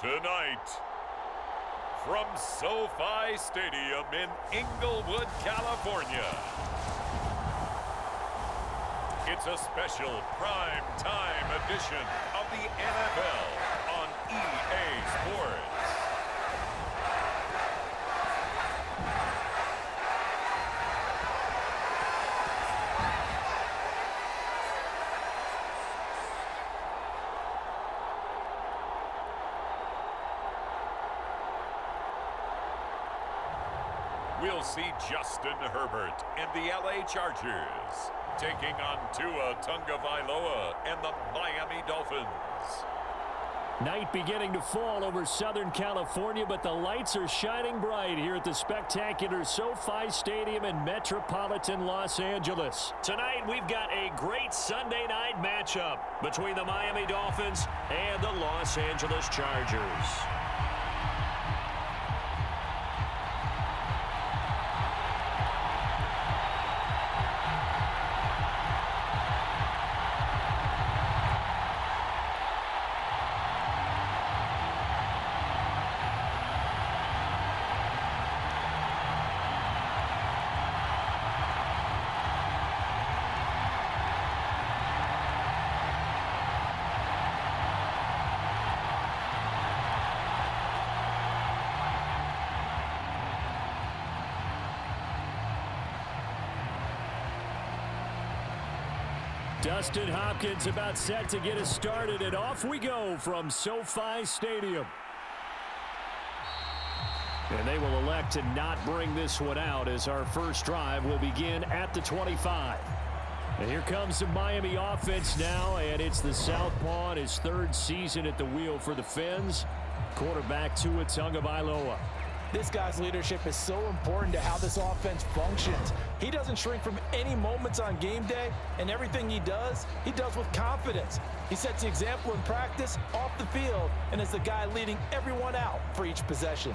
Tonight, from SoFi Stadium in Inglewood, California, it's a special prime time edition of the NFL on EA Sports. We'll see Justin Herbert and the LA Chargers taking on Tua Tagovailoa and the Miami Dolphins. Night beginning to fall over Southern California, but the lights are shining bright here at the spectacular SoFi Stadium in metropolitan Los Angeles. Tonight, we've got a great Sunday night matchup between the Miami Dolphins and the Los Angeles Chargers. Dustin Hopkins about set to get us started, and off we go from SoFi Stadium. And they will elect to not bring this one out as our first drive will begin at the 25. And here comes the Miami offense now, and it's the southpaw in his third season at the wheel for the Fins. Quarterback Tua Tagovailoa. This guy's leadership is so important to how this offense functions. He doesn't shrink from any moments on game day, and everything he does with confidence. He sets the example in practice, off the field, and is the guy leading everyone out for each possession.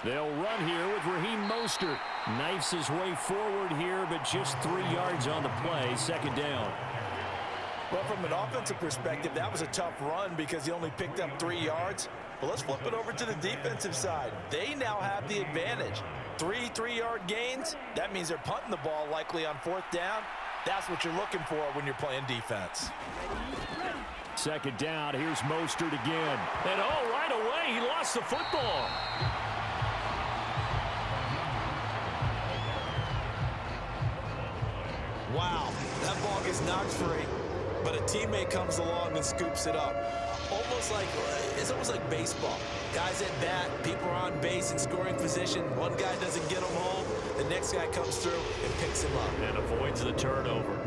They'll run here with Raheem Mostert. Knifes his way forward here, but just 3 yards on the play. Second down. Well, from an offensive perspective, that was a tough run because he only picked up 3 yards. But let's flip it over to the defensive side. They now have the advantage. 3 3-yard gains. That means they're punting the ball likely on fourth down. That's what you're looking for when you're playing defense. Second down. Here's Mostert again. And right away, he lost the football. Wow, that ball gets knocked free, but a teammate comes along and scoops it up. It's almost like baseball. Guys at bat, people are on base in scoring position. One guy doesn't get him home, the next guy comes through and picks him up. And avoids the turnover.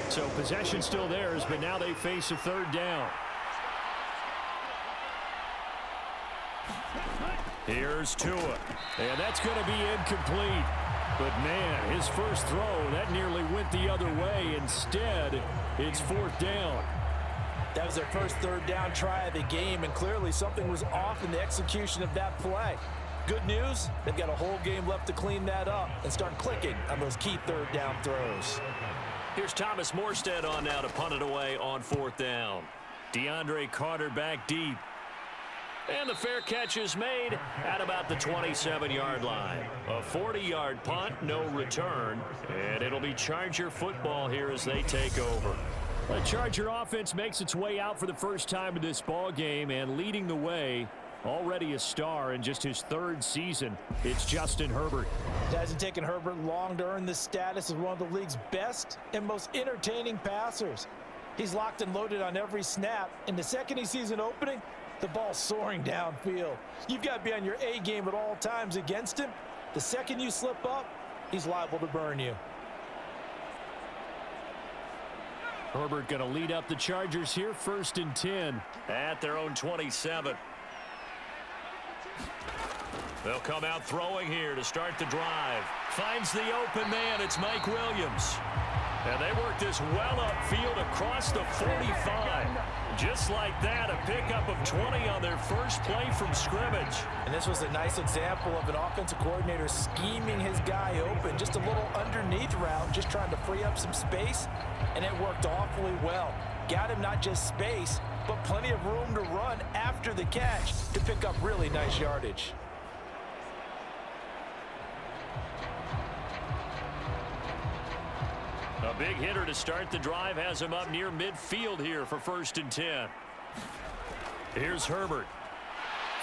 So possession still theirs, but now they face a third down. Here's Tua. And that's going to be incomplete. But, man, his first throw, that nearly went the other way. Instead, it's fourth down. That was their first third down try of the game, and clearly something was off in the execution of that play. Good news, they've got a whole game left to clean that up and start clicking on those key third down throws. Here's Thomas Morstead on now to punt it away on fourth down. DeAndre Carter back deep. And the fair catch is made at about the 27-yard line. A 40-yard punt, no return. And it'll be Charger football here as they take over. The Charger offense makes its way out for the first time in this ball game, and leading the way, already a star in just his third season, it's Justin Herbert. It hasn't taken Herbert long to earn this status as one of the league's best and most entertaining passers. He's locked and loaded on every snap, and the second he sees an opening, the ball's soaring downfield. You've got to be on your A game at all times against him. The second you slip up, he's liable to burn you. Herbert going to lead up the Chargers here, 1st and 10 at their own 27. They'll come out throwing here to start the drive. Finds the open man. It's Mike Williams. And they work this well upfield across the 45. Just like that, a pickup of 20 on their first play from scrimmage. And this was a nice example of an offensive coordinator scheming his guy open. Just a little underneath route, just trying to free up some space. And it worked awfully well. Got him not just space, but plenty of room to run after the catch to pick up really nice yardage. A big hitter to start the drive has him up near midfield here for 1st and 10. Here's Herbert.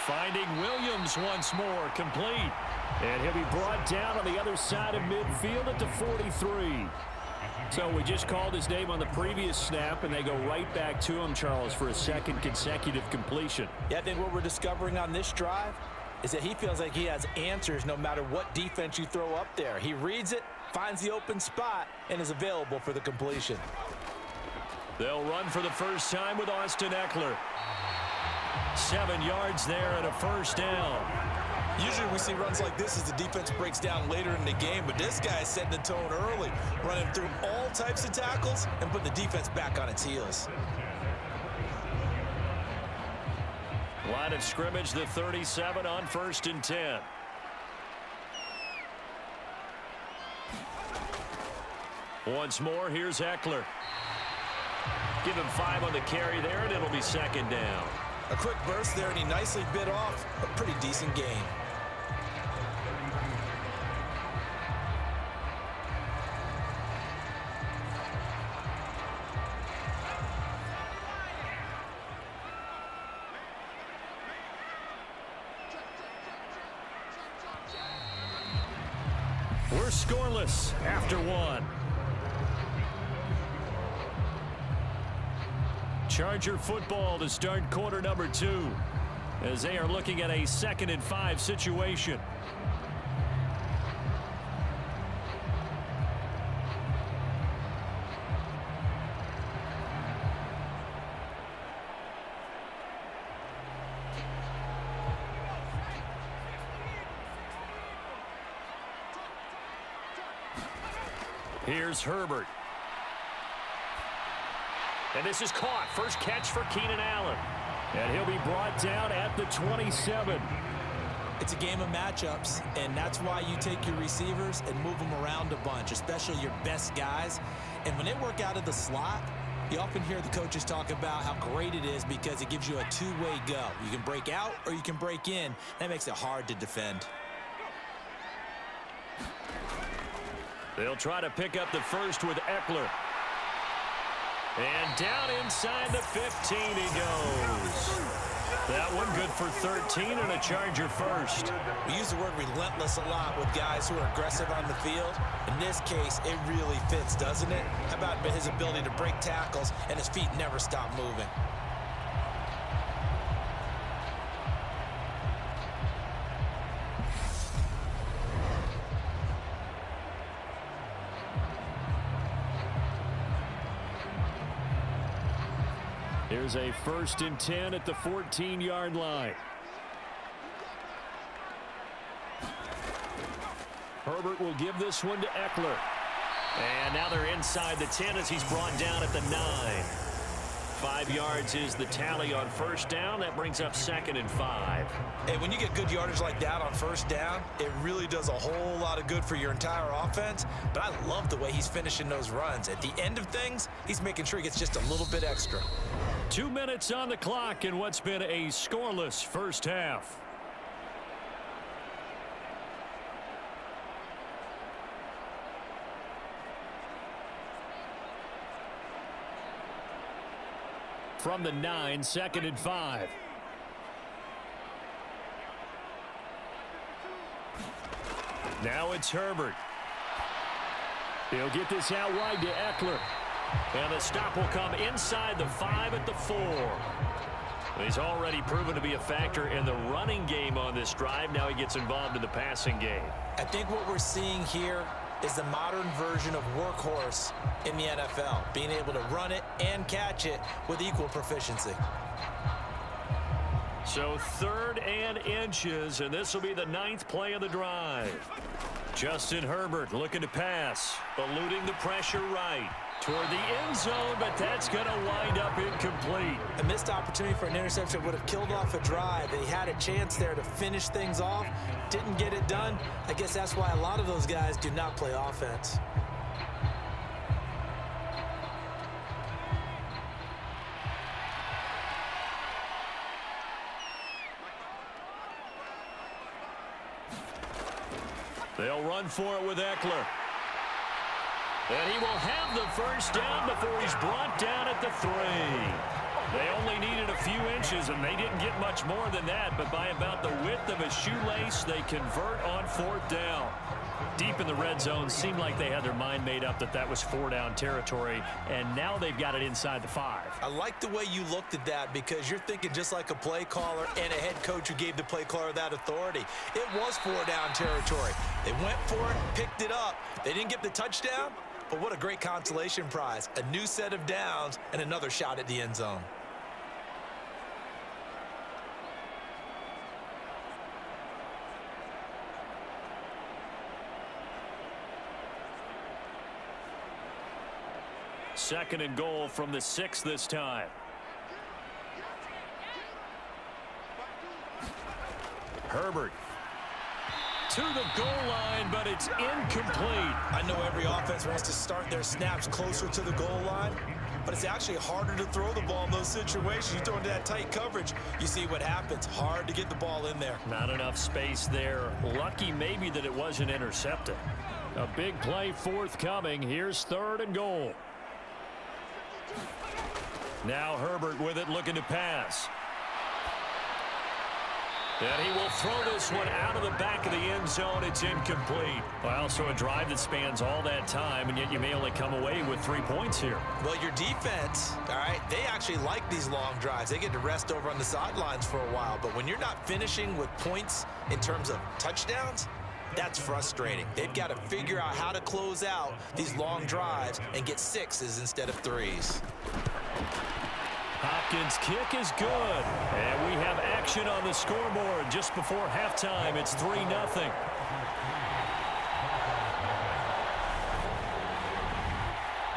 Finding Williams once more, complete. And he'll be brought down on the other side of midfield at the 43. So we just called his name on the previous snap, and they go right back to him, Charles, for a second consecutive completion. Yeah, I think what we're discovering on this drive is that he feels like he has answers no matter what defense you throw up there. He reads it, finds the open spot, and is available for the completion. They'll run for the first time with Austin Eckler. 7 yards there and a 1st down. Usually we see runs like this as the defense breaks down later in the game, but this guy is setting the tone early, running through all types of tackles and putting the defense back on its heels. Line of scrimmage, the 37 on 1st and 10. Once more, here's Eckler. Give him 5 on the carry there, and it'll be 2nd down. A quick burst there, and he nicely bit off a pretty decent gain. We're scoreless after 1. Charger football to start quarter number 2 as they are looking at a 2nd and 5 situation. Here's Herbert. And this is caught. First catch for Keenan Allen. And he'll be brought down at the 27. It's a game of matchups, and that's why you take your receivers and move them around a bunch, especially your best guys. And when they work out of the slot, you often hear the coaches talk about how great it is because it gives you a two-way go. You can break out or you can break in. That makes it hard to defend. They'll try to pick up the first with Eckler. And down inside the 15 he goes. That one good for 13 and a Charger first. We use the word relentless a lot with guys who are aggressive on the field. In this case, it really fits, doesn't it? How about his ability to break tackles and his feet never stop moving? Here's a 1st and 10 at the 14-yard line. Herbert will give this one to Eckler. And now they're inside the 10 as he's brought down at the 9. 5 yards is the tally on 1st down. That brings up 2nd and 5. Hey, when you get good yardage like that on 1st down, it really does a whole lot of good for your entire offense. But I love the way he's finishing those runs. At the end of things, he's making sure he gets just a little bit extra. 2 minutes on the clock in what's been a scoreless first half. From the 9, 2nd and 5. Now it's Herbert. He'll get this out wide to Eckler. And the stop will come inside the 5 at the 4. He's already proven to be a factor in the running game on this drive. Now he gets involved in the passing game. I think what we're seeing here is the modern version of workhorse in the NFL, being able to run it and catch it with equal proficiency. So 3rd and inches, and this will be the 9th play of the drive. Justin Herbert looking to pass, eluding the pressure right toward the end zone, but that's going to wind up incomplete. A missed opportunity for an interception would have killed off a drive. He had a chance there to finish things off, didn't get it done. I guess that's why a lot of those guys do not play offense. They'll run for it with Eckler. And he will have the first down before he's brought down at the 3. They only needed a few inches, and they didn't get much more than that, but by about the width of a shoelace, they convert on 4th down. Deep in the red zone, seemed like they had their mind made up that that was 4-down territory, and now they've got it inside the 5. I like the way you looked at that because you're thinking just like a play caller and a head coach who gave the play caller that authority. It was 4-down territory. They went for it, picked it up. They didn't get the touchdown, but what a great consolation prize. A new set of downs and another shot at the end zone. Second and goal from the 6 this time. Herbert to the goal line, but it's incomplete. I know every offense wants to start their snaps closer to the goal line, but it's actually harder to throw the ball in those situations. You throw into that tight coverage, you see what happens. Hard to get the ball in there. Not enough space there. Lucky maybe that it wasn't intercepted. A big play forthcoming. Here's 3rd and goal. Now Herbert with it, looking to pass. And he will throw this one out of the back of the end zone. It's incomplete. Well, so a drive that spans all that time, and yet you may only come away with 3 points here. Well, your defense, all right, they actually like these long drives. They get to rest over on the sidelines for a while. But when you're not finishing with points in terms of touchdowns, that's frustrating. They've got to figure out how to close out these long drives and get 6s instead of 3s. Hopkins' kick is good. And we have action on the scoreboard just before halftime. It's 3-0.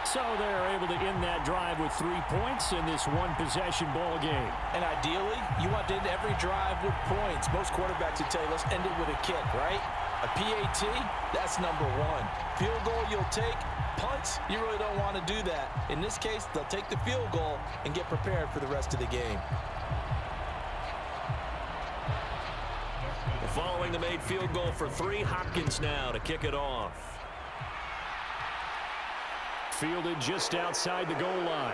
So they're able to end that drive with 3 points in this one-possession ball game. And ideally, you want to end every drive with points. Most quarterbacks would tell you, let's end it with a kick, right? A PAT, that's number 1. Field goal you'll take. Punts, you really don't want to do that. In this case, they'll take the field goal and get prepared for the rest of the game. Following the made field goal for 3, Hopkins now to kick it off. Fielded just outside the goal line.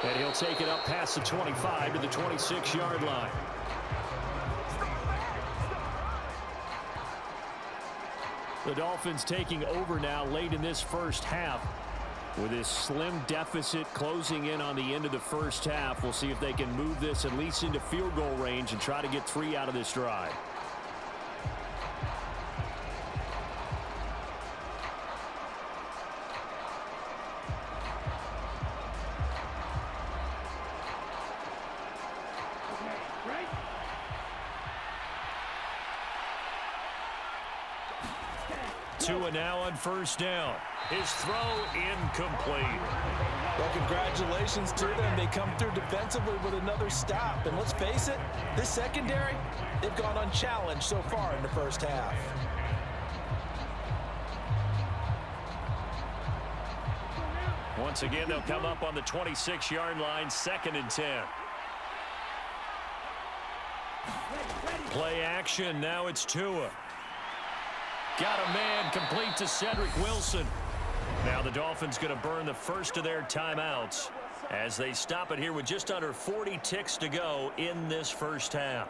And he'll take it up past the 25 to the 26-yard line. The Dolphins taking over now late in this first half with this slim deficit closing in on the end of the first half. We'll see if they can move this at least into field goal range and try to get 3 out of this drive. Tua now on first down. His throw incomplete. Well, congratulations to them. They come through defensively with another stop. And let's face it, this secondary, they've gone unchallenged so far in the first half. Once again, they'll come up on the 26-yard line, 2nd and 10. Play action. Now it's Tua. Got a man complete to Cedric Wilson. Now the Dolphins going to burn the first of their timeouts as they stop it here with just under 40 ticks to go in this first half.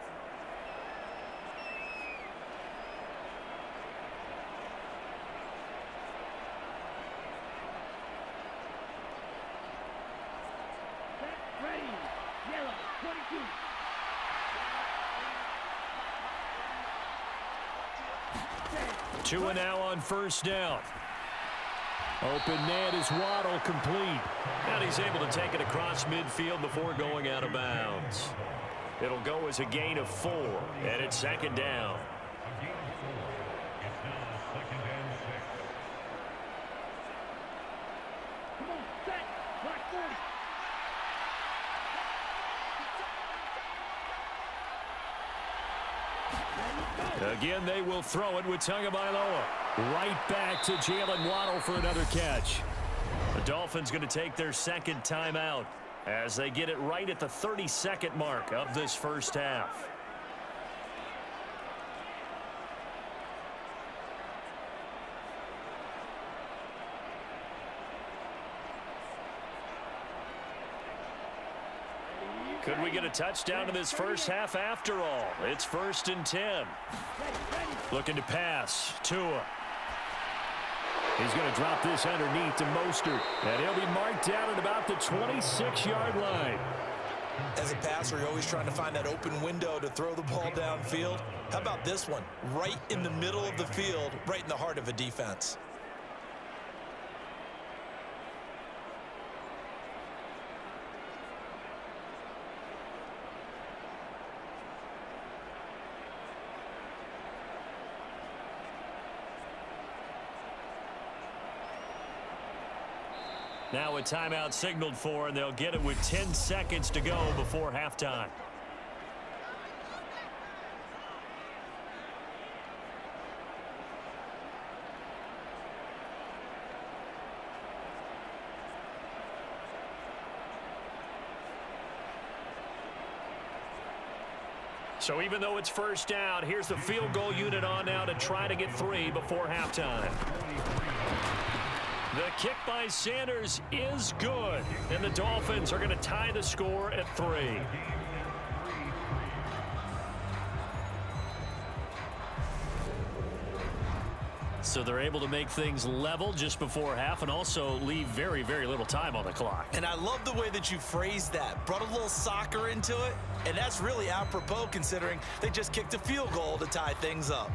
Tua now on first down. Open man is Waddle, complete. And he's able to take it across midfield before going out of bounds. It'll go as a gain of 4, and it's second down. Again, they will throw it with Tagovailoa. Right back to Jalen Waddle for another catch. The Dolphins going to take their second timeout as they get it right at the 30-second mark of this first half. Could we get a touchdown in this first half after all? It's 1st and 10. Looking to pass. Tua. He's going to drop this underneath to Mostert. And he'll be marked down at about the 26-yard line. As a passer, you're always trying to find that open window to throw the ball downfield. How about this one? Right in the middle of the field, right in the heart of a defense. Now a timeout signaled for, and they'll get it with 10 seconds to go before halftime. So even though it's first down, here's the field goal unit on now to try to get 3 before halftime. The kick by Sanders is good, and the Dolphins are going to tie the score at 3. So they're able to make things level just before half and also leave very, very little time on the clock. And I love the way that you phrased that. Brought a little soccer into it, and that's really apropos considering they just kicked a field goal to tie things up.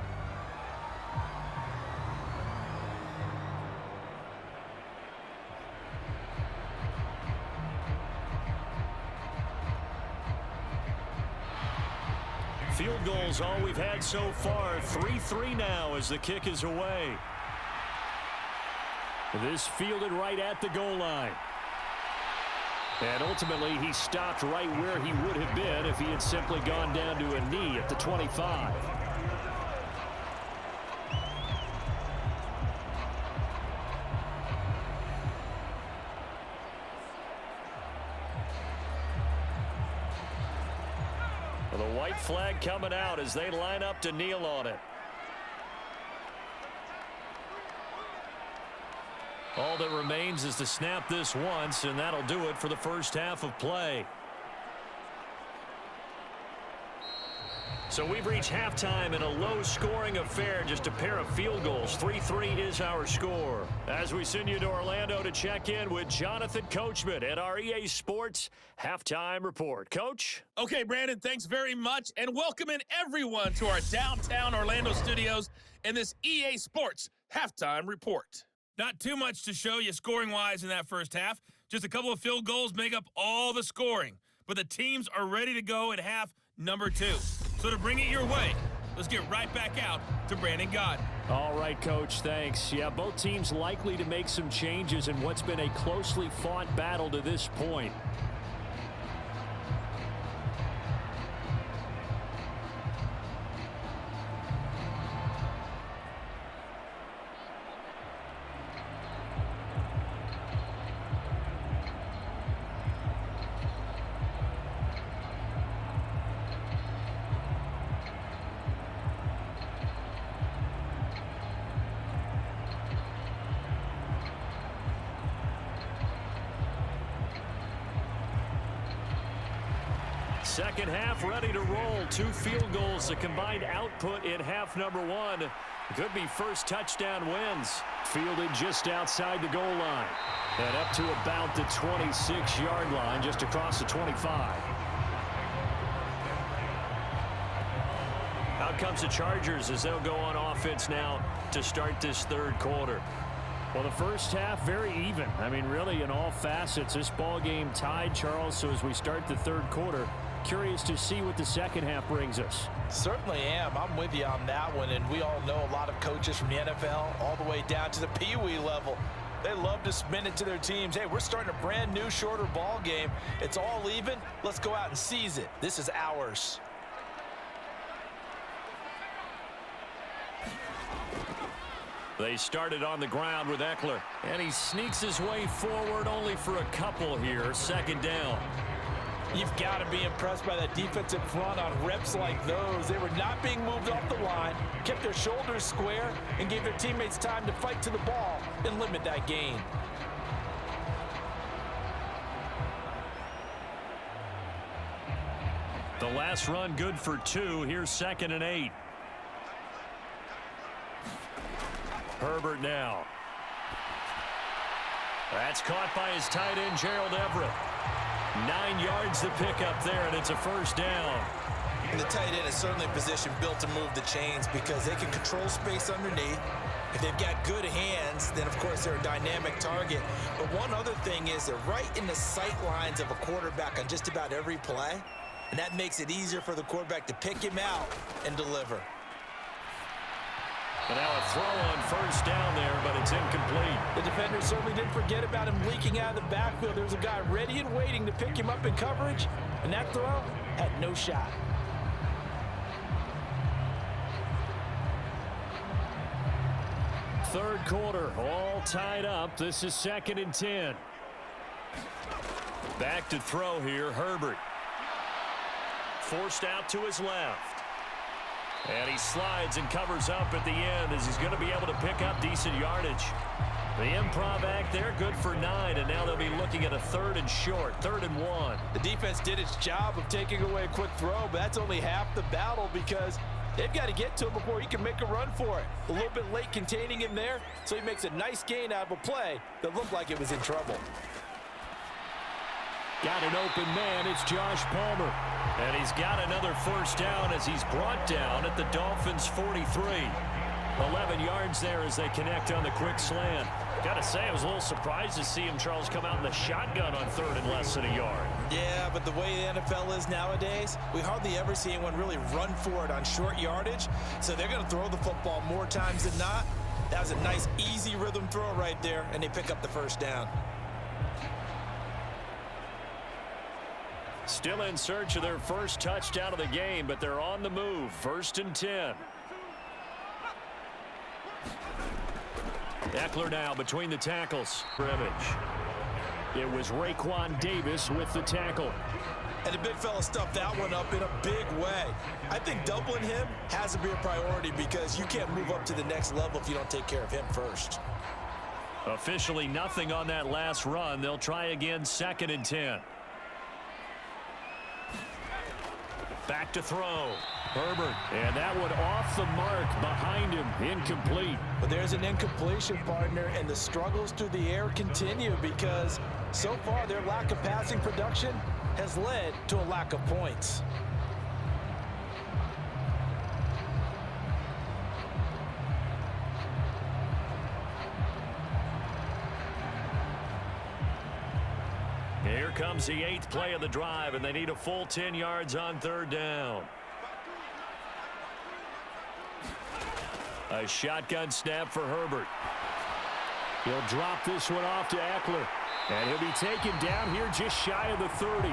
Field goals all we've had so far. 3-3 now as the kick is away. This fielded right at the goal line. And ultimately he stopped right where he would have been if he had simply gone down to a knee at the 25. The white flag coming out as they line up to kneel on it. All that remains is to snap this once, and that'll do it for the first half of play. So we've reached halftime in a low-scoring affair, just a pair of field goals. 3-3 is our score. As we send you to Orlando to check in with Jonathan Coachman at our EA Sports Halftime Report. Coach? Okay, Brandon, thanks very much, and welcome in everyone to our downtown Orlando studios in this EA Sports Halftime Report. Not too much to show you scoring-wise in that first half. Just a couple of field goals make up all the scoring. But the teams are ready to go at half number 2. So to bring it your way, let's get right back out to Brandon Godden. All right, Coach, thanks. Yeah, both teams likely to make some changes in what's been a closely fought battle to this point. Second half ready to roll. 2 field goals, the combined output in half number 1. Could be first touchdown wins. Fielded just outside the goal line. And up to about the 26-yard line, just across the 25. Now comes the Chargers as they'll go on offense now to start this third quarter. Well, the first half, very even. I mean, really, in all facets, this ball game tied, Charles. So as we start the third quarter, curious to see what the second half brings us. Certainly am. I'm with you on that one. And we all know a lot of coaches from the NFL all the way down to the Pee Wee level. They love to spin it to their teams. Hey, we're starting a brand new, shorter ball game. It's all even. Let's go out and seize it. This is ours. They started on the ground with Eckler, and he sneaks his way forward only for a couple here. Second down. You've got to be impressed by that defensive front on reps like those. They were not being moved off the line, kept their shoulders square, and gave their teammates time to fight to the ball and limit that gain. The last run good for 2. Here's 2nd and 8. Herbert now. That's caught by his tight end, Gerald Everett. 9 yards to pick up there, and it's a first down. And the tight end is certainly a position built to move the chains because they can control space underneath. If they've got good hands, then, of course, they're a dynamic target. But one other thing is they're right in the sight lines of a quarterback on just about every play, and that makes it easier for the quarterback to pick him out and deliver. And now a throw on first down there, but it's incomplete. The defender certainly didn't forget about him leaking out of the backfield. There was a guy ready and waiting to pick him up in coverage, and that throw had no shot. Third quarter, all tied up. This is 2nd and 10. Back to throw here, Herbert. Forced out to his left. And he slides and covers up at the end as he's going to be able to pick up decent yardage. The improv act there, good for 9, and now they'll be looking at a 3rd and short, 3rd and 1. The defense did its job of taking away a quick throw, but that's only half the battle because they've got to get to him before he can make a run for it. A little bit late containing him there, so he makes a nice gain out of a play that looked like it was in trouble. Got an open man. It's Josh Palmer. And he's got another first down as he's brought down at the Dolphins' 43. 11 yards there as they connect on the quick slant. Got to say, I was a little surprised to see him, Charles, come out in the shotgun on 3rd and less than a yard. Yeah, but the way the NFL is nowadays, we hardly ever see anyone really run for it on short yardage. So they're going to throw the football more times than not. That was a nice, easy rhythm throw right there, and they pick up the first down. Still in search of their first touchdown of the game, but they're on the move. 1st and 10. Eckler now between the tackles. Scrimmage. It was Raekwon Davis with the tackle. And the big fella stuffed that one up in a big way. I think doubling him has to be a priority because you can't move up to the next level if you don't take care of him first. Officially nothing on that last run. They'll try again 2nd and 10. Back to throw. Herbert. And that one off the mark behind him. Incomplete. But there's an incompletion, partner, and the struggles through the air continue because so far their lack of passing production has led to a lack of points. Here comes the 8th play of the drive, and they need a full 10 yards on 3rd down. A shotgun snap for Herbert. He'll drop this one off to Eckler. And he'll be taken down here just shy of the 30.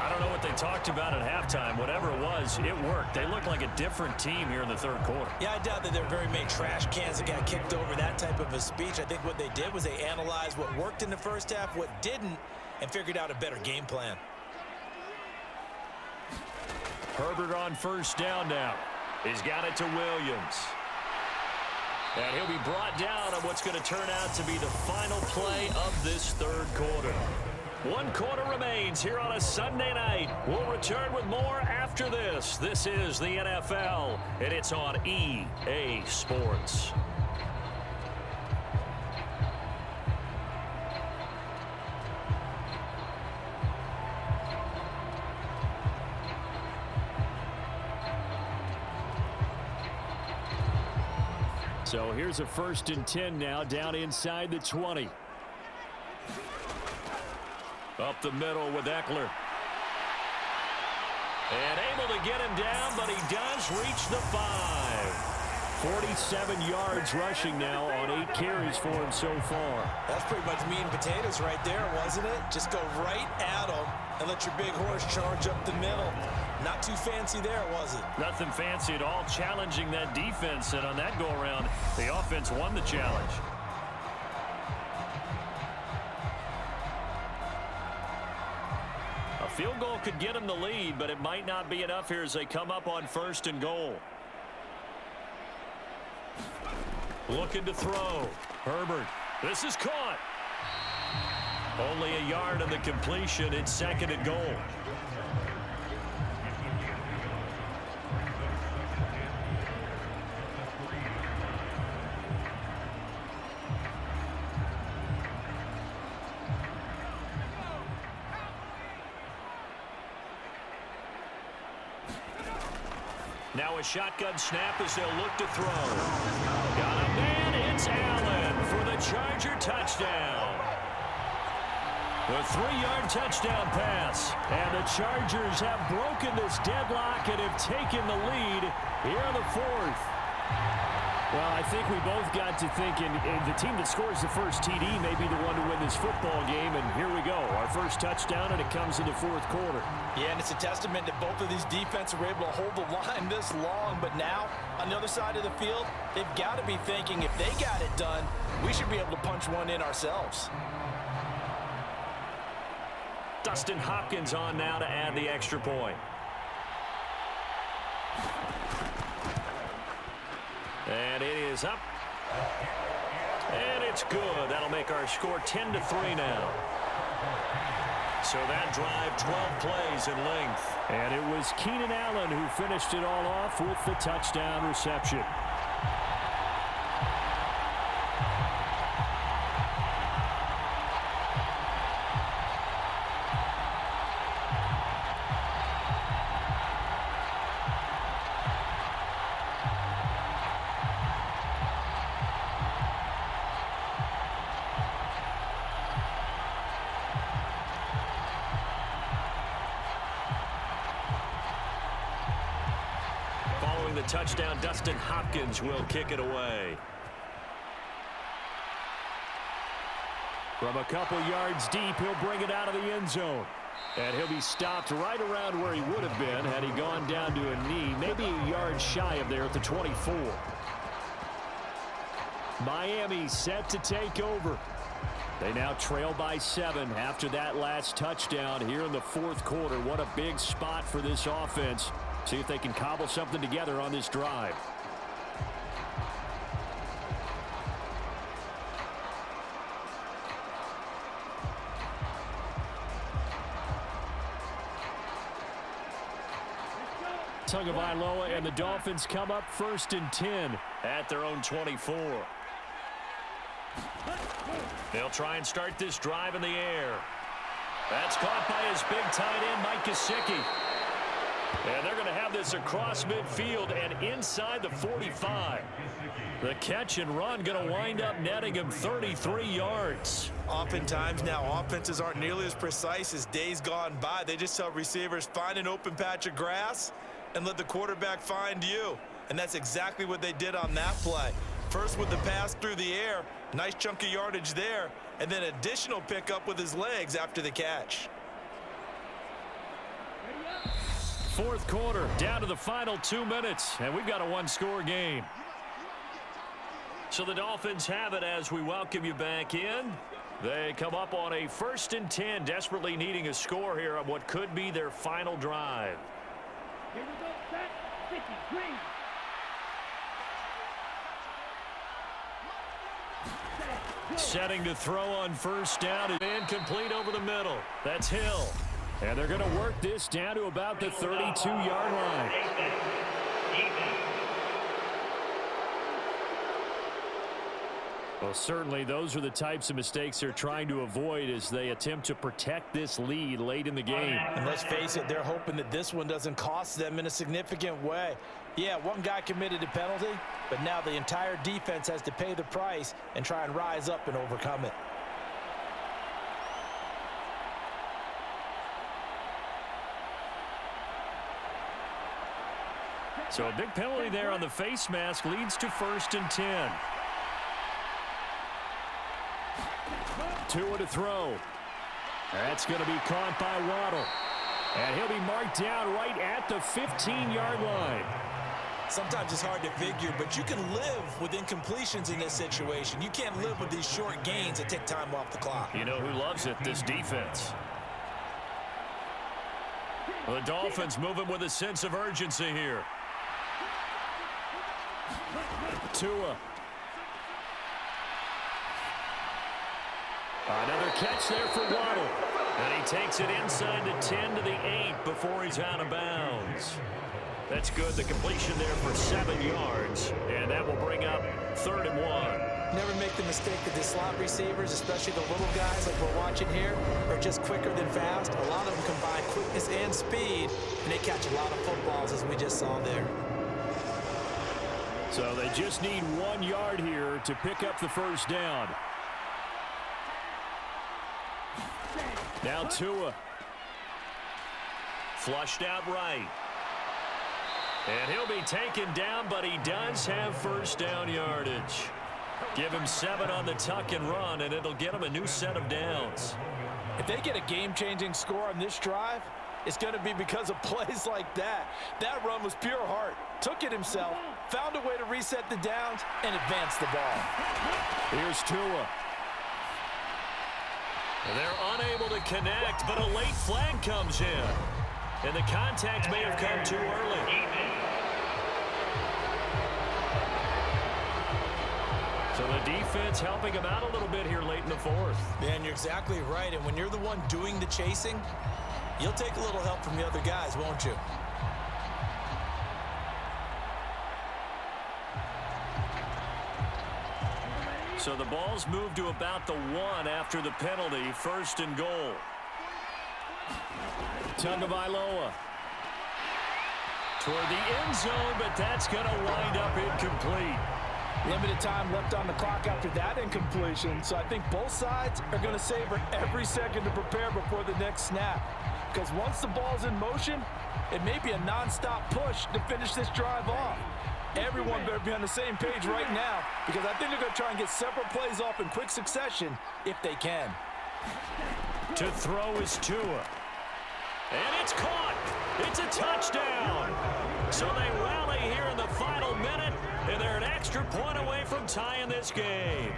I don't know what they talked about at halftime. Whatever it was, it worked. They look like a different team here in the third quarter. Yeah, I doubt that there were very many trash cans that got kicked over, that type of a speech. I think what they did was they analyzed what worked in the first half, what didn't, and figured out a better game plan. Herbert on first down now. He's got it to Williams. And he'll be brought down on what's going to turn out to be the final play of this third quarter. 1 quarter remains here on a Sunday night. We'll return with more after this. This is the NFL, and it's on EA Sports. So here's a 1st and 10 now, down inside the 20. Up the middle with Eckler. And able to get him down, but he does reach the 5. 47 yards rushing now on 8 carries for him so far. That's pretty much meat and potatoes right there, wasn't it? Just go right at him and let your big horse charge up the middle. Not too fancy there, was it? Nothing fancy at all, challenging that defense, and on that go-around, the offense won the challenge. A field goal could get him the lead, but it might not be enough here as they come up on 1st and goal. Looking to throw. Herbert. This is caught. Only a yard on the completion. It's 2nd and goal. Now a shotgun snap as they'll look to throw. Got a man. It's Allen for the Charger touchdown. The 3-yard touchdown pass. And the Chargers have broken this deadlock and have taken the lead here in the 4th. Well, I think we both got to thinking the team that scores the first TD may be the one to win this football game, and here we go. Our first touchdown, and it comes in the 4th quarter. Yeah, and it's a testament that both of these defenses were able to hold the line this long, but now, on the other side of the field, they've got to be thinking if they got it done, we should be able to punch one in ourselves. Dustin Hopkins on now to add the extra point. And it is up. And it's good. That'll make our score 10-3 now. So that drive, 12 plays in length. And it was Keenan Allen who finished it all off with the touchdown reception. The touchdown, Dustin Hopkins will kick it away. From a couple yards deep, he'll bring it out of the end zone. And he'll be stopped right around where he would have been had he gone down to a knee, maybe a yard shy of there at the 24. Miami set to take over. They now trail by 7 after that last touchdown here in the 4th quarter. What a big spot for this offense. See if they can cobble something together on this drive. Tagovailoa and the Dolphins come up 1st and 10 at their own 24. They'll try and start this drive in the air. That's caught by his big tight end, Mike Gesicki. And they're going to have this across midfield and inside the 45. The catch and run going to wind up netting him 33 yards. Oftentimes now offenses aren't nearly as precise as days gone by. They just tell receivers, find an open patch of grass and let the quarterback find you. And that's exactly what they did on that play. First with the pass through the air, nice chunk of yardage there, and then additional pickup with his legs after the catch. 4th quarter, down to the final 2 minutes, and we've got a 1-score game. So the Dolphins have it as we welcome you back in. They come up on a 1st and 10, desperately needing a score here on what could be their final drive. Here we go, set, 50, green. Setting to throw on 1st down. Incomplete over the middle. That's Hill. And they're going to work this down to about the 32-yard line. Well, certainly those are the types of mistakes they're trying to avoid as they attempt to protect this lead late in the game. And let's face it, they're hoping that this one doesn't cost them in a significant way. Yeah, one guy committed a penalty, but now the entire defense has to pay the price and try and rise up and overcome it. So a big penalty there on the face mask leads to 1st and 10. Tua to throw. That's going to be caught by Waddle. And he'll be marked down right at the 15-yard line. Sometimes it's hard to figure, but you can live with incompletions in this situation. You can't live with these short gains that take time off the clock. You know who loves it? This defense. The Dolphins moving with a sense of urgency here. Tua. Another catch there for Waddle. And he takes it inside the 10 to the 8 before he's out of bounds. That's good. The completion there for 7 yards. And that will bring up 3rd and 1. Never make the mistake that the slot receivers, especially the little guys like we're watching here, are just quicker than fast. A lot of them combine quickness and speed, and they catch a lot of footballs, as we just saw there. So they just need 1 yard here to pick up the 1st down. Now Tua. Flushed out right. And he'll be taken down, but he does have 1st down yardage. Give him 7 on the tuck and run, and it'll get him a new set of downs. If they get a game-changing score on this drive, it's going to be because of plays like that. That run was pure heart. Took it himself, found a way to reset the downs, and advance the ball. Here's Tua. They're unable to connect, but a late flag comes in. And the contact may have come too early. So the defense helping him out a little bit here late in the 4th. Man, you're exactly right. And when you're the one doing the chasing, you'll take a little help from the other guys, won't you? So the ball's moved to about the 1 after the penalty. 1st and goal. Tagovailoa toward the end zone, but that's going to wind up incomplete. Limited time left on the clock after that incompletion, so I think both sides are going to savor every second to prepare before the next snap. Because once the ball's in motion, it may be a non-stop push to finish this drive off. Everyone better be on the same page right now, because I think they're going to try and get several plays off in quick succession if they can. To throw is Tua. And it's caught. It's a touchdown. So they rally here in the final minute, and they're an extra point away from tying this game.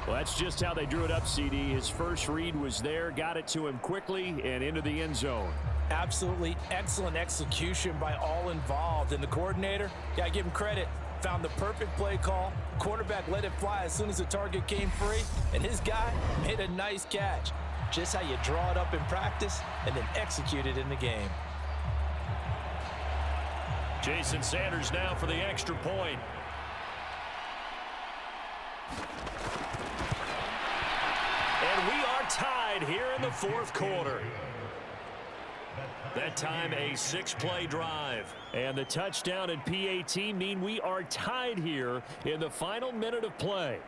Well, that's just how they drew it up, CD. His first read was there, got it to him quickly, and into the end zone. Absolutely excellent execution by all involved. And the coordinator, gotta give him credit, found the perfect play call. Quarterback let it fly as soon as the target came free, and his guy made a nice catch. Just how you draw it up in practice and then execute it in the game. Jason Sanders now for the extra point. And we are tied here in the 4th quarter. That time a 6-play drive. And the touchdown and PAT mean we are tied here in the final minute of play.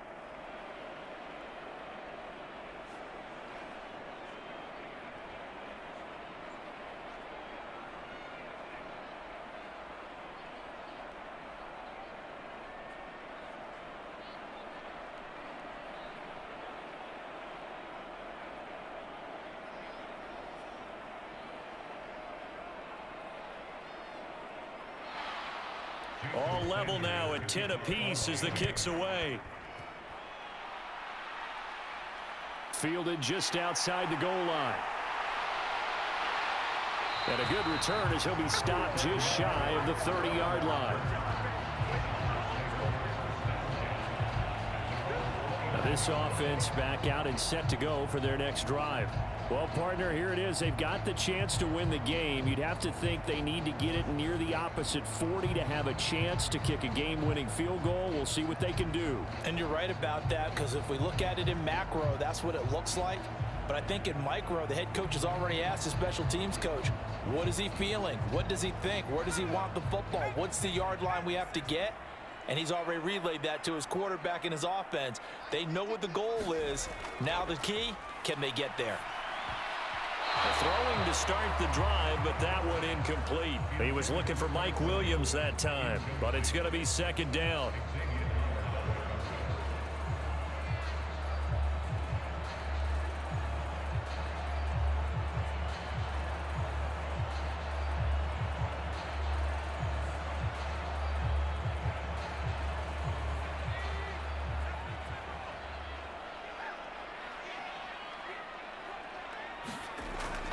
All level now at 10 apiece as the kick's away. Fielded just outside the goal line. And a good return as he'll be stopped just shy of the 30-yard line. Now This offense back out and set to go for their next drive. Well, partner, here it is. They've got the chance to win the game. You'd have to think they need to get it near the opposite 40 to have a chance to kick a game-winning field goal. We'll see what they can do. And you're right about that, because if we look at it in macro, that's what it looks like. But I think in micro, the head coach has already asked the special teams coach, what is he feeling? What does he think? Where does he want the football? What's the yard line we have to get? And he's already relayed that to his quarterback and his offense. They know what the goal is. Now the key, can they get there? Throwing to start the drive, but that one incomplete. He was looking for Mike Williams that time, but it's going to be second down.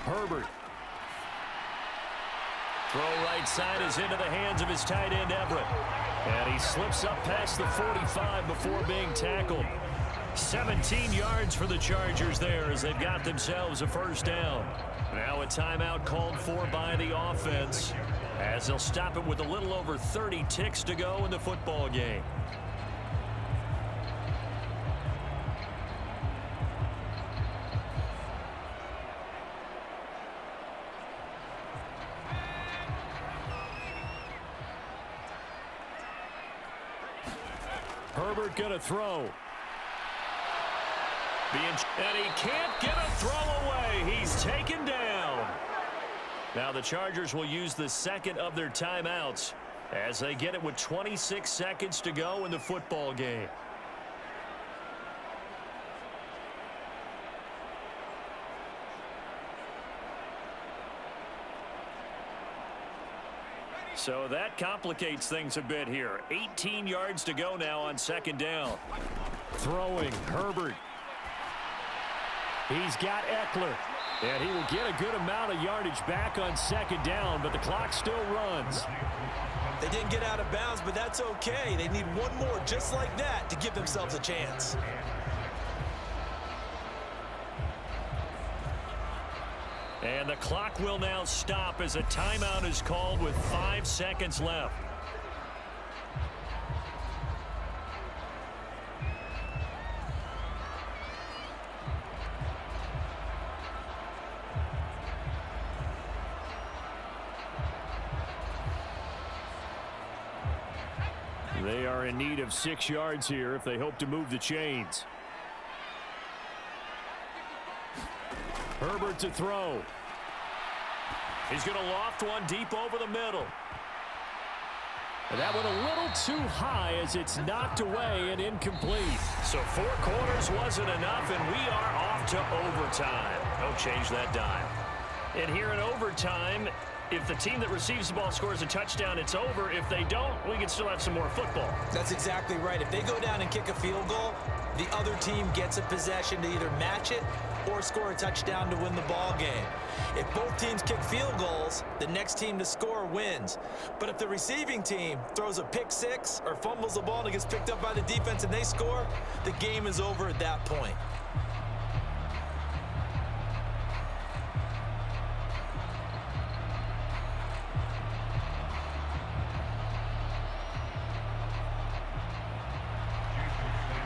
Herbert. Throw right side is into the hands of his tight end, Everett. And he slips up past the 45 before being tackled. 17 yards for the Chargers there as they've got themselves a first down. Now a timeout called for by the offense as they'll stop it with a little over 30 ticks to go in the football game. Herbert going to throw. And he can't get a throw away. He's taken down. Now the Chargers will use the second of their timeouts as they get it with 26 seconds to go in the football game. So that complicates things a bit here. 18 yards to go now on second down. Throwing, Herbert. He's got Eckler. And he will get a good amount of yardage back on second down, but the clock still runs. They didn't get out of bounds, but that's okay. They need one more just like that to give themselves a chance. And the clock will now stop as a timeout is called with 5 seconds left. They are in need of 6 yards here if they hope to move the chains. Herbert to throw. He's going to loft one deep over the middle. And that went a little too high as it's knocked away and incomplete. So 4 quarters wasn't enough, and we are off to overtime. Don't change that dime. And here in overtime, if the team that receives the ball scores a touchdown, it's over. If they don't, we can still have some more football. That's exactly right. If they go down and kick a field goal, the other team gets a possession to either match it or score a touchdown to win the ball game. If both teams kick field goals, the next team to score wins. But if the receiving team throws a pick six or fumbles the ball and it gets picked up by the defense and they score, the game is over at that point.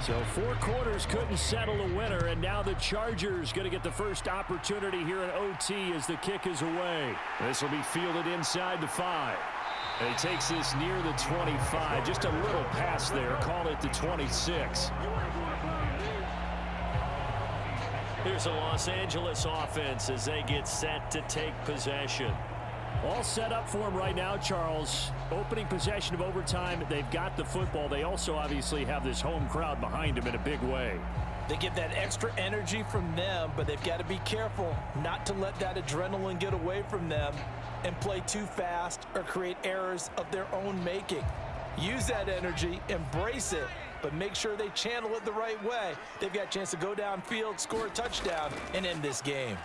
So 4 quarters couldn't settle a winner, and now the Chargers going to get the first opportunity here in OT as the kick is away. This will be fielded inside the 5. And he takes this near the 25. Just a little pass there. Call it the 26. Here's the Los Angeles offense as they get set to take possession. All set up for him right now, Charles. Opening possession of overtime. They've got the football. They also obviously have this home crowd behind them in a big way. They get that extra energy from them, but they've got to be careful not to let that adrenaline get away from them and play too fast or create errors of their own making. Use that energy, embrace it, but make sure they channel it the right way. They've got a chance to go downfield, score a touchdown, and end this game.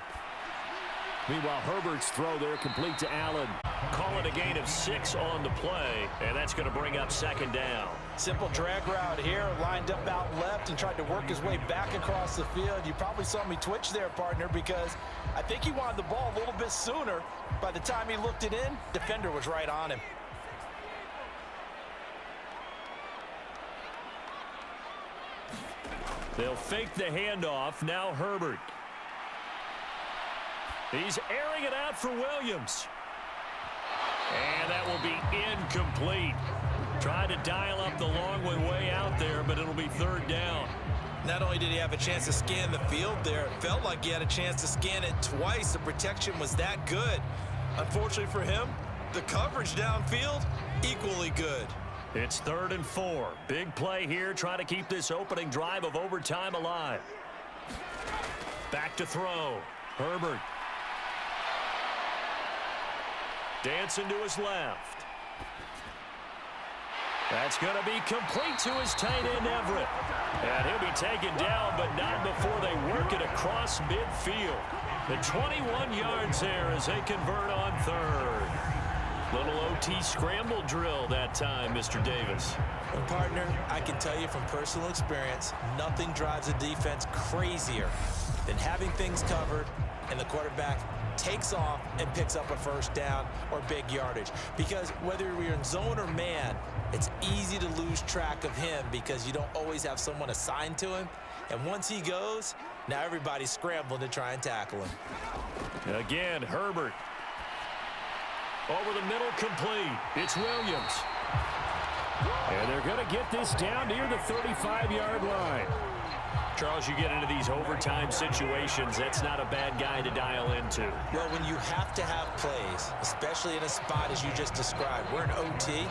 Meanwhile, Herbert's throw there complete to Allen. Call it a gain of 6 on the play, and that's going to bring up second down. Simple drag route here, lined up out left and tried to work his way back across the field. You probably saw me twitch there, partner, because I think he wanted the ball a little bit sooner. By the time he looked it in, defender was right on him. They'll fake the handoff. Now Herbert. He's airing it out for Williams. And that will be incomplete. Tried to dial up the long way out there, but it'll be third down. Not only did he have a chance to scan the field there, it felt like he had a chance to scan it twice. The protection was that good. Unfortunately for him, the coverage downfield, equally good. It's 3rd and 4. Big play here, trying to keep this opening drive of overtime alive. Back to throw. Herbert. Dancing to his left. That's going to be complete to his tight end, Everett. And he'll be taken down, but not before they work it across midfield. The 21 yards there as they convert on 3rd. Little OT scramble drill that time, Mr. Davis. Well, partner, I can tell you from personal experience, nothing drives a defense crazier than having things covered and the quarterback takes off and picks up a first down or big yardage. Because whether you're in zone or man, it's easy to lose track of him because you don't always have someone assigned to him. And once he goes, now everybody's scrambling to try and tackle him. Again, Herbert. Over the middle, complete. It's Williams. And they're going to get this down near the 35-yard line. Charles, you get into these overtime situations, that's not a bad guy to dial into. Well, when you have to have plays, especially in a spot as you just described, we're in OT,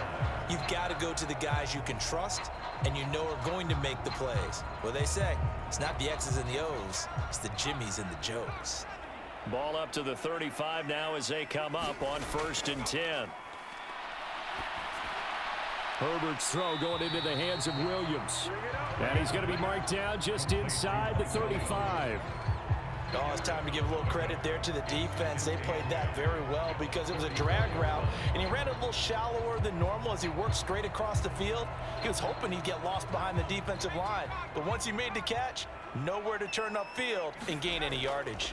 you've got to go to the guys you can trust and you know are going to make the plays. Well, they say, it's not the X's and the O's, it's the Jimmies and the Joes. Ball up to the 35 now as they come up on 1st and 10. Herbert's throw going into the hands of Williams. And he's going to be marked down just inside the 35. Oh, it's time to give a little credit there to the defense. They played that very well because it was a drag route, and he ran a little shallower than normal as he worked straight across the field. He was hoping he'd get lost behind the defensive line. But once he made the catch, nowhere to turn upfield and gain any yardage.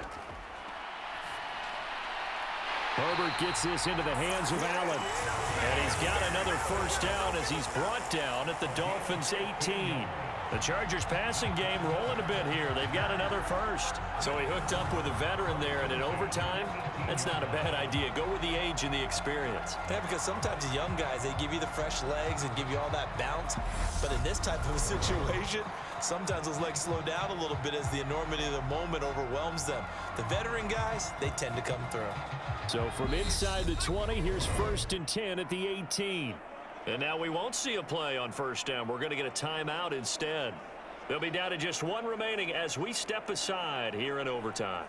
Herbert gets this into the hands of Allen. And he's got another first down as he's brought down at the Dolphins' 18. The Chargers passing game rolling a bit here. They've got another first. So he hooked up with a veteran there, and in overtime, that's not a bad idea. Go with the age and the experience. Yeah, because sometimes the young guys, they give you the fresh legs and give you all that bounce. But in this type of a situation, sometimes those legs slow down a little bit as the enormity of the moment overwhelms them. The veteran guys, they tend to come through. So from inside the 20, here's 1st and 10 at the 18. And now we won't see a play on first down. We're going to get a timeout instead. They'll be down to just one remaining as we step aside here in overtime.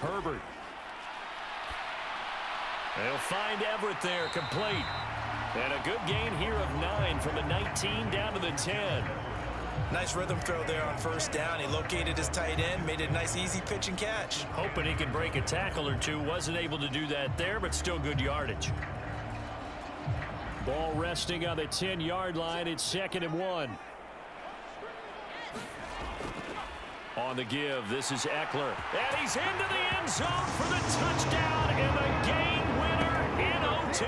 Herbert. They'll find Everett there, complete. And a good gain here of 9 from the 19 down to the 10. Nice rhythm throw there on first down. He located his tight end, made a nice easy pitch and catch. Hoping he can break a tackle or two. Wasn't able to do that there, but still good yardage. Ball resting on the 10-yard line. It's 2nd and 1. On the give, this is Eckler. And he's into the end zone for the touchdown and the game winner in OT.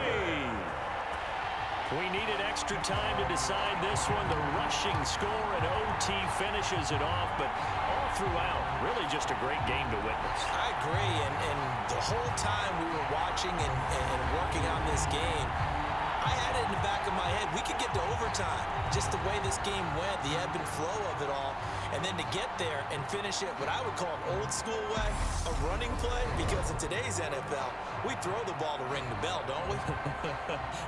We needed extra time to decide this one. The rushing score and OT finishes it off, but all throughout, really just a great game to witness. I agree, and the whole time we were watching and working on this game, I had it in the back of my head. We could get to overtime. Just the way this game went, the ebb and flow of it all. And then to get there and finish it what I would call an old school way, a running play, because in today's NFL, we throw the ball to ring the bell, don't we?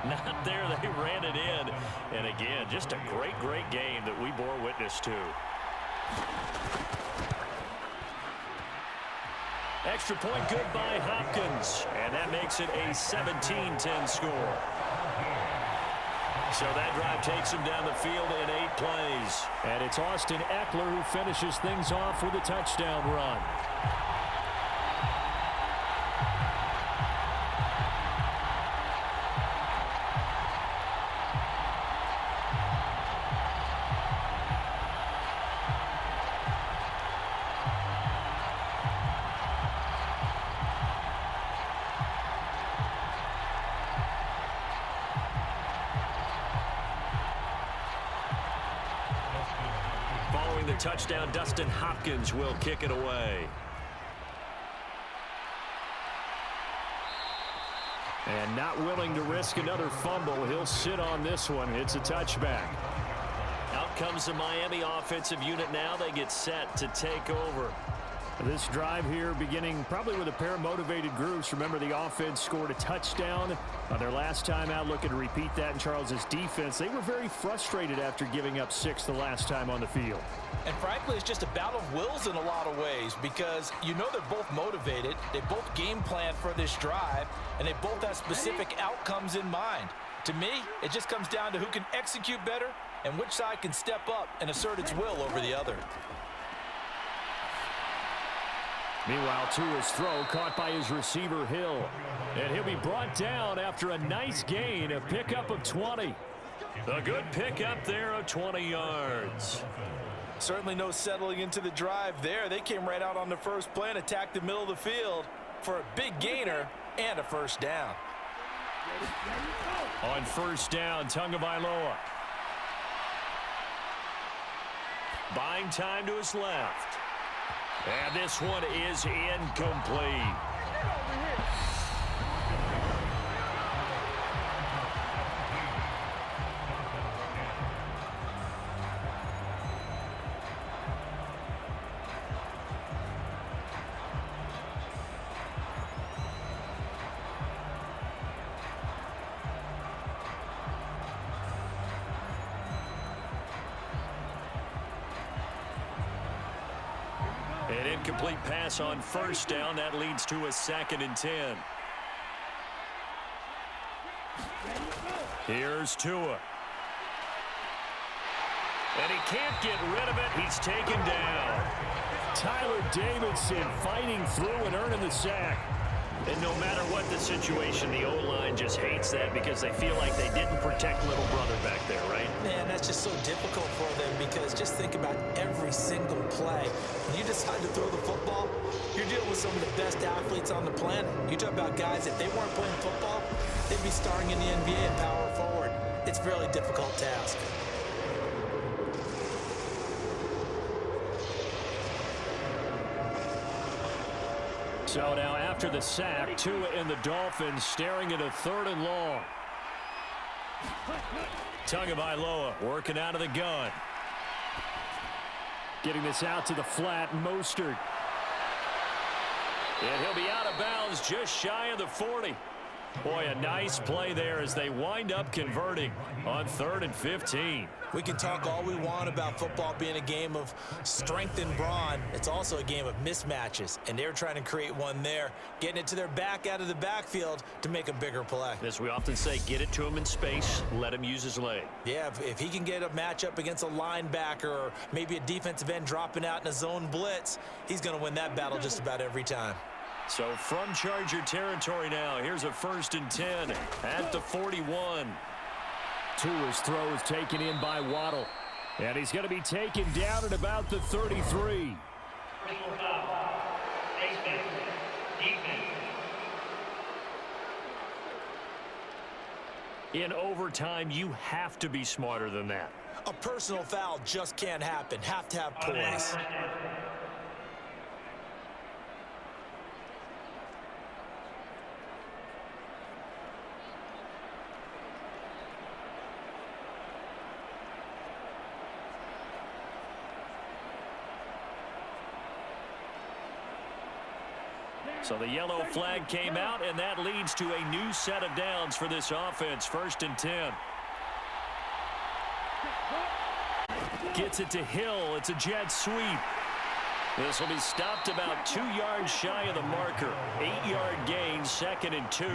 Not there. They ran it in. And again, just a great, great game that we bore witness to. Extra point good by Hopkins. And that makes it a 17-10 score. So that drive takes him down the field in 8 plays. And it's Austin Eckler who finishes things off with a touchdown run. Following the touchdown, Dustin Hopkins will kick it away. And not willing to risk another fumble, he'll sit on this one. It's a touchback. Out comes the Miami offensive unit now. They get set to take over. This drive here beginning probably with a pair of motivated groups. Remember, the offense scored a touchdown on their last time out, looking to repeat that in Charles's defense. They were very frustrated after giving up 6 the last time on the field. And frankly, it's just a battle of wills in a lot of ways because you know they're both motivated. They both game plan for this drive, and they both have specific outcomes in mind. To me, it just comes down to who can execute better and which side can step up and assert its will over the other. Meanwhile, Tua's throw caught by his receiver, Hill. And he'll be brought down after a nice gain, a pickup of 20. A good pickup there of 20 yards. Certainly no settling into the drive there. They came right out on the first play and attacked the middle of the field for a big gainer and a first down. On first down, Tagovailoa. Buying time to his left. And this one is incomplete. An incomplete pass on first down. That leads to a 2nd and 10. Here's Tua. And he can't get rid of it. He's taken down. Tyler Davidson fighting through and earning the sack. And no matter what the situation, the O-line just hates that because they feel like they didn't protect little brother back there, right? Man, that's just so difficult for them because just think about every single play. When you decide to throw the football, you're dealing with some of the best athletes on the planet. You talk about guys, if they weren't playing football, they'd be starring in the NBA and power forward. It's a really difficult task. So now after the sack, Tua and the Dolphins staring at a 3rd and long. Tagovailoa working out of the gun. Getting this out to the flat, Mostert. And he'll be out of bounds just shy of the 40. Boy, a nice play there as they wind up converting on 3rd and 15. We can talk all we want about football being a game of strength and brawn. It's also a game of mismatches, and they're trying to create one there, getting it to their back out of the backfield to make a bigger play. As we often say, get it to him in space, let him use his leg. Yeah, if he can get a matchup against a linebacker or maybe a defensive end dropping out in a zone blitz, he's going to win that battle just about every time. So from Charger territory now, here's a 1st and 10 at the 41. Tua's throw is taken in by Waddle. And he's going to be taken down at about the 33. In overtime, you have to be smarter than that. A personal foul just can't happen. Have to have poise. So the yellow flag came out, and that leads to a new set of downs for this offense. 1st and 10. Gets it to Hill. It's a jet sweep. This will be stopped about 2 yards shy of the marker. 8-yard gain, 2nd and 2.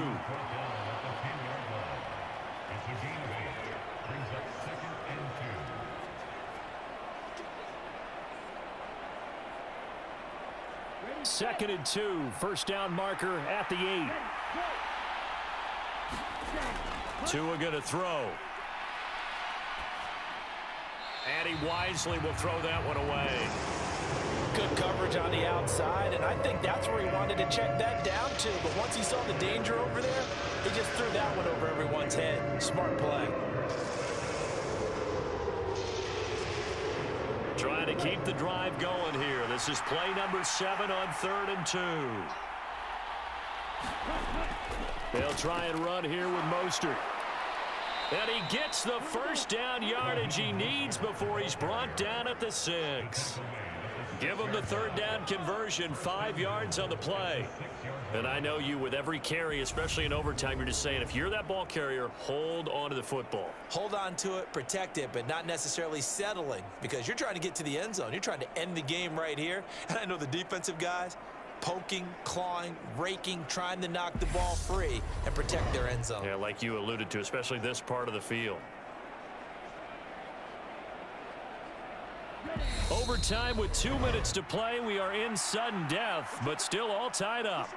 Second and 2, first down marker at the 8. Tua going to throw. And he wisely will throw that one away. Good coverage on the outside, and I think that's where he wanted to check that down to. But once he saw the danger over there, he just threw that one over everyone's head. Smart play. Trying to keep the drive going here. This is play number 7 on 3rd and 2. They'll try and run here with Mostert. And he gets the first down yardage he needs before he's brought down at the 6. Give him the 3rd down conversion, 5 yards on the play. And I know you, with every carry, especially in overtime, you're just saying, if you're that ball carrier, hold on to the football. Hold on to it, protect it, but not necessarily settling, because you're trying to get to the end zone. You're trying to end the game right here. And I know the defensive guys, poking, clawing, raking, trying to knock the ball free and protect their end zone. Yeah, like you alluded to, especially this part of the field. Overtime with 2 minutes to play. We are in sudden death, but still all tied up.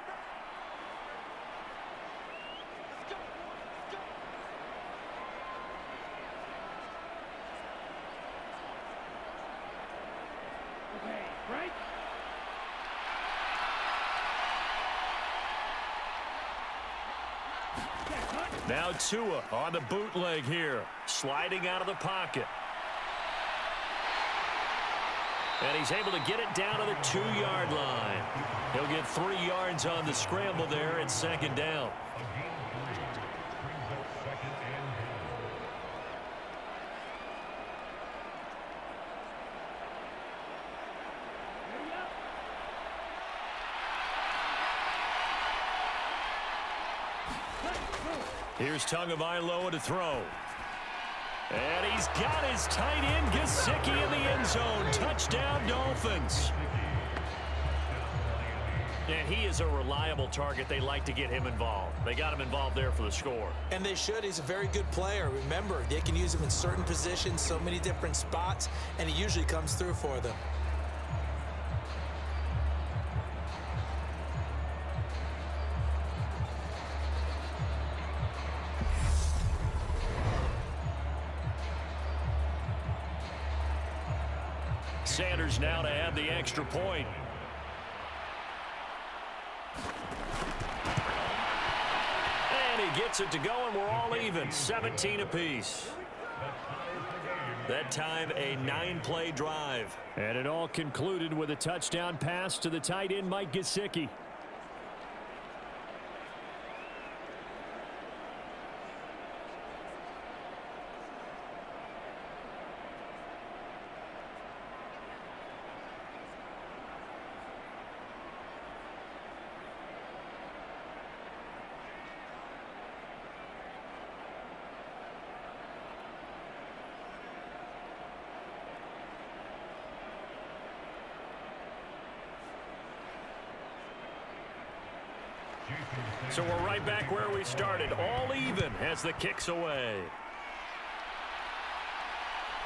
Right? Now Tua on the bootleg here, sliding out of the pocket. And he's able to get it down to the 2-yard line. He'll get 3 yards on the scramble there at 2nd down. Here's Tagovailoa to throw. And he's got his tight end, Gesicki, in the end zone. Touchdown, Dolphins. And he is a reliable target. They like to get him involved. They got him involved there for the score. And they should. He's a very good player. Remember, they can use him in certain positions, so many different spots, and he usually comes through for them. Sanders now to add the extra point. And he gets it to go, and we're all even. 17 apiece. That time, a 9-play drive. And it all concluded with a touchdown pass to the tight end, Mike Gesicki. So we're right back where we started, all even as the kick's away.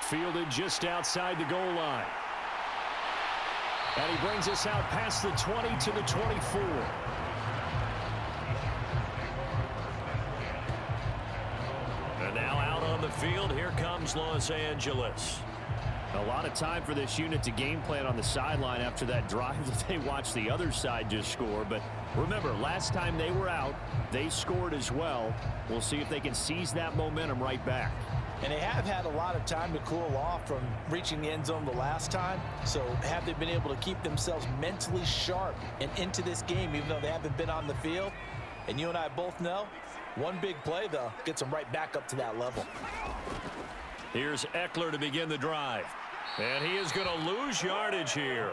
Fielded just outside the goal line. And he brings us out past the 20 to the 24. And now out on the field, here comes Los Angeles. A lot of time for this unit to game plan on the sideline after that drive that they watched the other side just score. But remember, last time they were out, they scored as well. We'll see if they can seize that momentum right back. And they have had a lot of time to cool off from reaching the end zone the last time. So have they been able to keep themselves mentally sharp and into this game, even though they haven't been on the field? And you and I both know, one big play, though, gets them right back up to that level. Here's Eckler to begin the drive. And he is going to lose yardage here.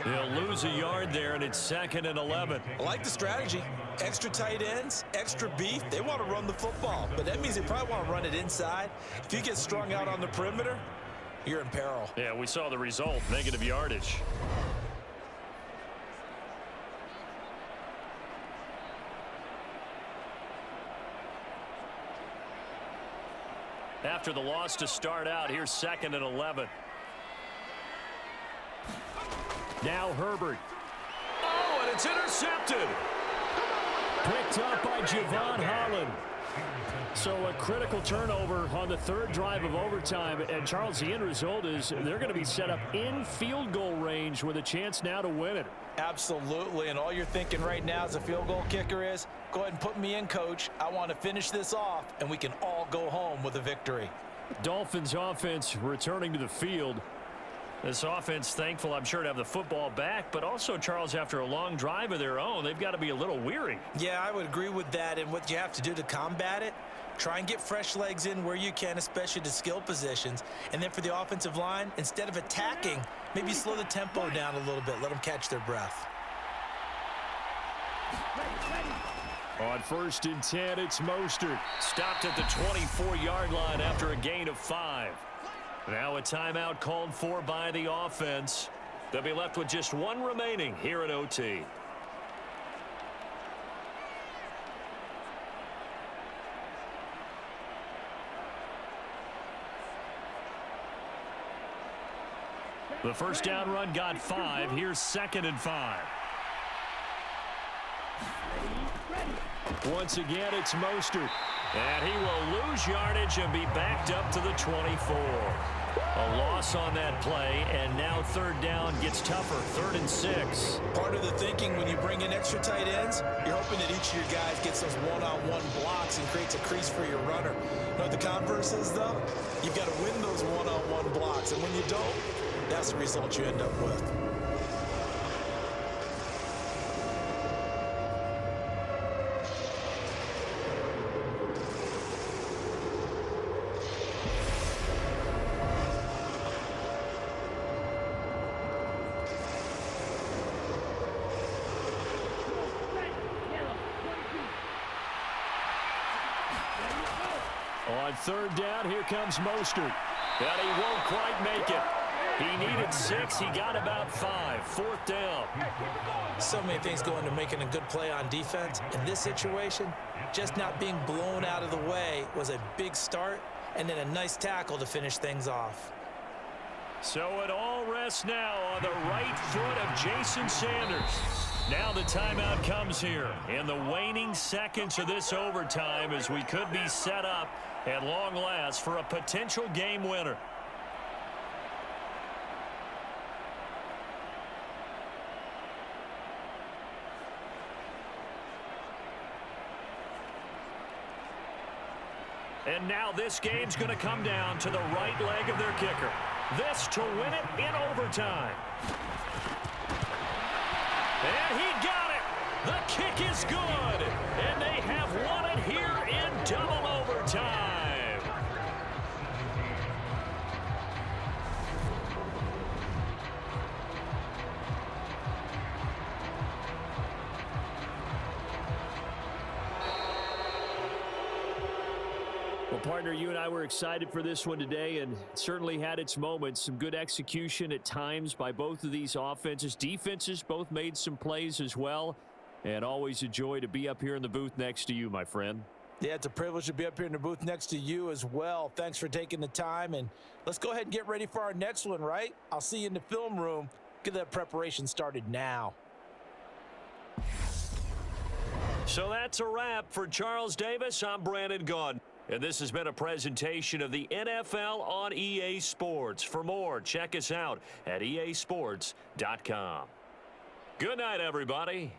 He'll lose a yard there, and it's 2nd and 11. I like the strategy. Extra tight ends, extra beef. They want to run the football, but that means they probably want to run it inside. If you get strung out on the perimeter, you're in peril. Yeah, we saw the result, negative yardage. After the loss to start out, here's 2nd and 11. Now Herbert. Oh, and it's intercepted. Picked up by Javon Holland. So a critical turnover on the 3rd drive of overtime. And, Charles, the end result is they're going to be set up in field goal range with a chance now to win it. Absolutely, and all you're thinking right now as a field goal kicker is, go ahead and put me in, coach. I want to finish this off, and we can all go home with a victory. Dolphins offense returning to the field. This offense, thankful, I'm sure, to have the football back, but also, Charles, after a long drive of their own, they've got to be a little weary. Yeah, I would agree with that, and what you have to do to combat it, try and get fresh legs in where you can, especially to skill positions. And then for the offensive line, instead of attacking, maybe slow the tempo down a little bit. Let them catch their breath. On 1st and 10, it's Mostert. Stopped at the 24-yard line after a gain of 5. Now a timeout called for by the offense. They'll be left with just 1 remaining here at OT. The first down run got 5. Here's 2nd and 5. Once again, it's Mostert. And he will lose yardage and be backed up to the 24. A loss on that play, and now 3rd down gets tougher. 3rd and 6. Part of the thinking when you bring in extra tight ends, you're hoping that each of your guys gets those one-on-one blocks and creates a crease for your runner. You know what the converse is, though? You've got to win those one-on-one blocks, and when you don't, that's the result you end up with. On 3rd down, here comes Mostert. But he won't quite make it. He needed 6. He got about 5. 4th down. So many things go into making a good play on defense. In this situation, just not being blown out of the way was a big start, and then a nice tackle to finish things off. So it all rests now on the right foot of Jason Sanders. Now the timeout comes here in the waning seconds of this overtime as we could be set up at long last for a potential game winner. And now this game's going to come down to the right leg of their kicker. This to win it in overtime. And he got it. The kick is good. And they have won it here in double overtime. Well, partner, you and I were excited for this one today, and it certainly had its moments. Some good execution at times by both of these offenses. Defenses both made some plays as well, and always a joy to be up here in the booth next to you, my friend. Yeah, it's a privilege to be up here in the booth next to you as well. Thanks for taking the time, and let's go ahead and get ready for our next one, right? I'll see you in the film room. Get that preparation started now. So that's a wrap for Charles Davis. I'm Brandon Gaudin. And this has been a presentation of the NFL on EA Sports. For more, check us out at easports.com. Good night, everybody.